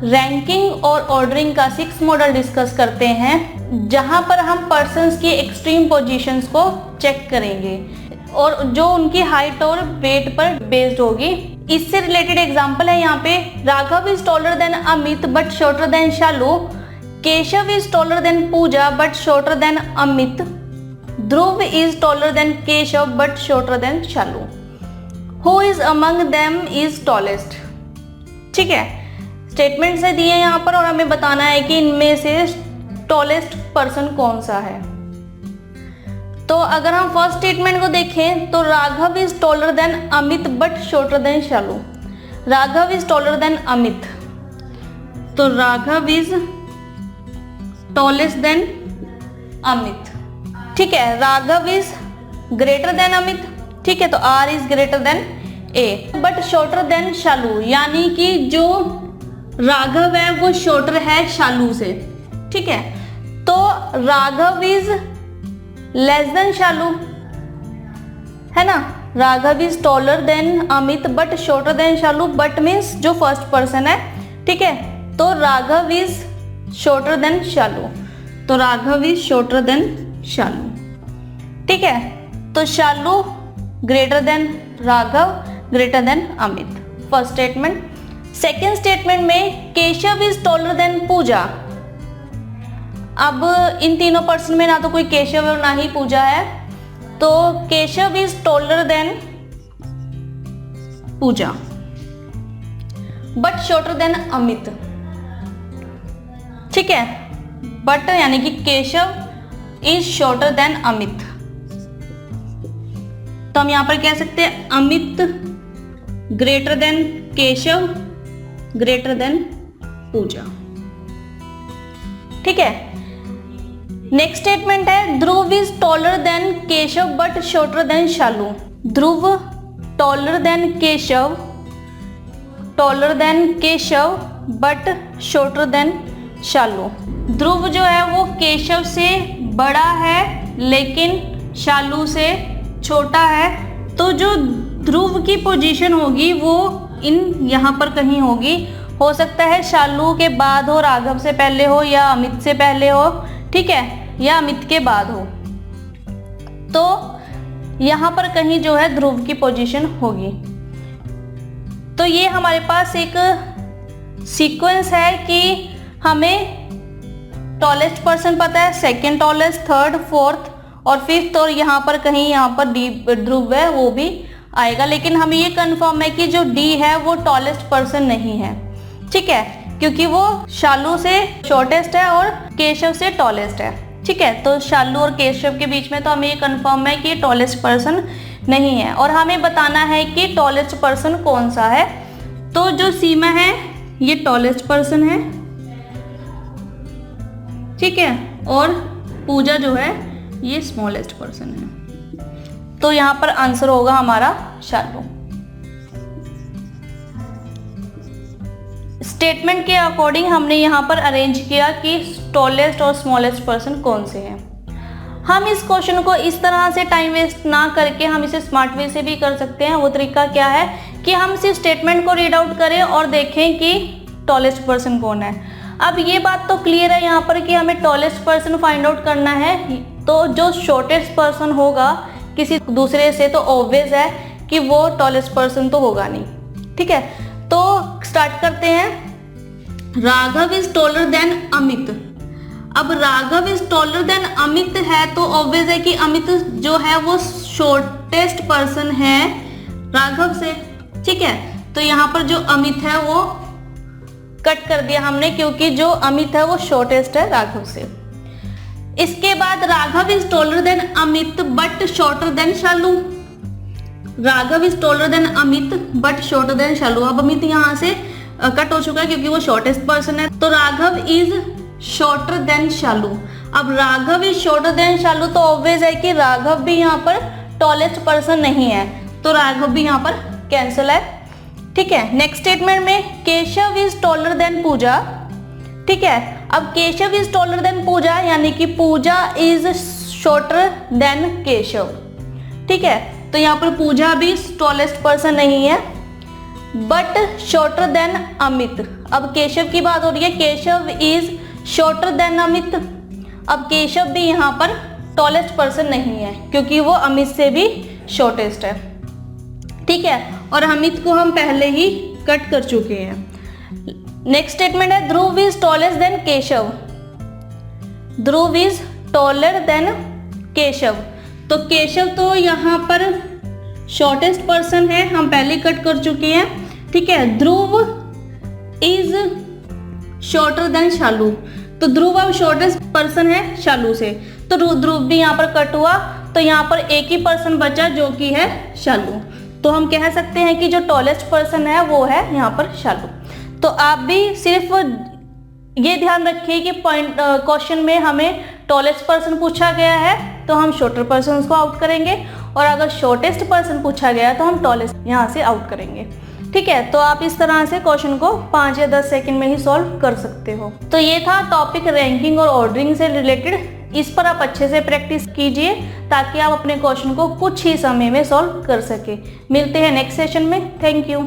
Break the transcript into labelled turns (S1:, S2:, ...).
S1: Ranking और ordering का 6 model discuss करते हैं, जहां पर हम पर्सन्स की एक्सट्रीम पोजीशंस को चेक करेंगे और जो उनकी हाइट और वेट पर बेस्ड होगी। इससे रिलेटेड एग्जांपल है यहाँ पे, Raghav is taller than Amit but shorter than Shalu, Keshav is taller than Pooja but shorter than Amit, Dhruv is taller than Keshav but shorter than Shalu, who is among them is tallest. ठीक है, स्टेटमेंट से दिए यहाँ पर और हमें बताना है कि इनमें से टॉलेस्ट पर्सन कौन सा है। तो अगर हम फर्स्ट स्टेटमेंट को देखें तो Raghav is taller than Amit but shorter than Shalu. Raghav is taller than Amit, तो Raghav is tallest than Amit. ठीक है, Raghav is greater than Amit. ठीक है, तो R is greater than A but shorter than Shalu, यानी कि जो राघव है वो शॉर्टर है शालू से। ठीक है, तो Raghav is less than Shalu, है ना। Raghav is taller than Amit but shorter than Shalu, but means जो फर्स्ट पर्सन है। ठीक है, तो Raghav is shorter than Shalu, तो Raghav is shorter than Shalu. ठीक है, तो Shalu greater than Raghav, greater than Amit, first statement. Second statement में Keshav is taller than Pooja. अब इन तीनों पर्सन में ना तो कोई केशव और ना ही पूजा है, तो Keshav is taller than Pooja but shorter than Amit. ठीक है, बट यानी कि Keshav is shorter than Amit, तो हम यहां पर कह सकते हैं Amit greater than Keshav, greater than Pooja. ठीक है, नेक्स्ट स्टेटमेंट है Dhruv is taller than Keshav but shorter than Shalu. Dhruv taller than Keshav, taller than Keshav but shorter than Shalu. Dhruv जो है वो केशव से बड़ा है लेकिन शालू से छोटा है, तो जो ध्रुव की पोजीशन होगी वो इन यहाँ पर कहीं होगी। हो सकता है शालू के बाद हो, राघव से पहले हो, या अमित से पहले हो। ठीक है, या अमित के बाद हो, तो यहाँ पर कहीं जो है ध्रुव की पोजीशन होगी। तो ये हमारे पास एक सीक्वेंस है कि हमें टॉलेस्ट पर्सन पता है, सेकेंड टॉलेस्ट, थर्ड, फोर्थ और फिफ्थ, और यहाँ पर कहीं यहाँ पर डी ध्रुव है वो भी आएगा, लेकिन हमें ये कंफर्म है कि जो डी है वो टॉलेस्ट पर्सन नहीं है। ठीक है, क्योंकि वो शालू से शॉर्टेस्ट है और केशव से टॉलेस्ट है। ठीक है, तो शालू और केशव के बीच में तो हमें ये कंफर्म है कि ये टॉलेस्ट पर्सन नहीं है, और हमें बताना है कि टॉलेस्ट पर्सन कौन सा है। तो जो सीमा है ये टॉलेस्ट पर्सन है। ठीक है, और पूजा जो है ये स्मॉलेस्ट पर्सन है, तो यहाँ पर आंसर होगा हमारा शालू। स्टेटमेंट के अकॉर्डिंग हमने यहाँ पर अरेंज किया कि टॉलेस्ट और स्मॉलेस्ट पर्सन कौन से हैं। हम इस क्वेश्चन को इस तरह से टाइम वेस्ट ना करके हम इसे स्मार्ट वे से भी कर सकते हैं। वो तरीका क्या है कि हम सिर्फ स्टेटमेंट को रीड आउट करें और देखें कि टॉलेस्ट पर्सन कौन है। अब ये बात तो क्लियर है यहाँ पर कि हमें टॉलेस्ट पर्सन फाइंड आउट करना है, तो जो शॉर्टेस्ट पर्सन होगा किसी दूसरे से तो ऑब्वियस है कि वो टॉलेस्ट पर्सन तो होगा नहीं। ठीक है, तो स्टार्ट करते हैं। Raghav is taller than Amit. अब Raghav is taller than Amit है तो ऑब्वियस है कि अमित जो है वो शॉर्टेस्ट पर्सन है राघव से। ठीक है, तो यहाँ पर जो अमित है वो कट कर दिया हमने, क्योंकि जो अमित है वो शॉर्टेस्ट है राघव से। इसके बाद Raghav is taller than Amit but shorter than Shalu. Raghav is taller than Amit but shorter than Shalu. अब अमित यहाँ से कट हो चुका है क्योंकि वो शॉर्टेस्ट पर्सन है, तो Raghav is shorter than Shalu. अब Raghav is shorter than Shalu तो ऑब्वियस है कि राघव भी यहाँ पर टॉलेस्ट पर्सन नहीं है, तो राघव भी यहाँ पर कैंसिल है। ठीक है, नेक्स्ट स्टेटमेंट में Keshav is taller than Pooja. ठीक है, अब केशव इज टॉलर देन पूजा यानी कि पूजा इज शॉर्टर देन केशव। ठीक है, तो यहाँ पर पूजा भी टॉलेस्ट पर्सन नहीं है। But shorter than Amit. अब केशव की बात हो रही है, Keshav is shorter than Amit. अब केशव भी यहाँ पर टॉलेस्ट पर्सन नहीं है क्योंकि वो अमित से भी शॉर्टेस्ट है, ठीक है। और अमित को हम पहले ही कट कर चुके हैं। नेक्स्ट स्टेटमेंट है Dhruv is tallest than Keshav. Dhruv is taller than Keshav. तो केशव तो यहाँ पर शॉर्टेस्ट पर्सन है, हम पहले कट कर चुके हैं, ठीक है। Dhruv is shorter than Shalu. तो ध्रुव अब शॉर्टेस्ट पर्सन है शालू से, तो ध्रुव भी यहाँ पर कट हुआ, तो यहाँ पर एक ही पर्सन बचा जो कि है शालू। तो हम कह सकते हैं कि जो टॉलेस्ट पर्सन है वो है यहाँ पर शालू। तो आप भी सिर्फ ये ध्यान रखिए कि पॉइंट क्वेश्चन में हमें टॉलेस्ट पर्सन पूछा गया है तो हम शॉर्टर पर्सन को आउट करेंगे, और अगर शॉर्टेस्ट पर्सन पूछा गया तो हम टॉलेस्ट यहाँ से आउट करेंगे, ठीक है। तो आप इस तरह से क्वेश्चन को 5 या 10 सेकंड में ही सॉल्व कर सकते हो। तो ये था टॉपिक रैंकिंग और ऑर्डरिंग से रिलेटेड। इस पर आप अच्छे से प्रैक्टिस कीजिए ताकि आप अपने क्वेश्चन को कुछ ही समय में सॉल्व कर सके। मिलते हैं नेक्स्ट सेशन में। Thank you.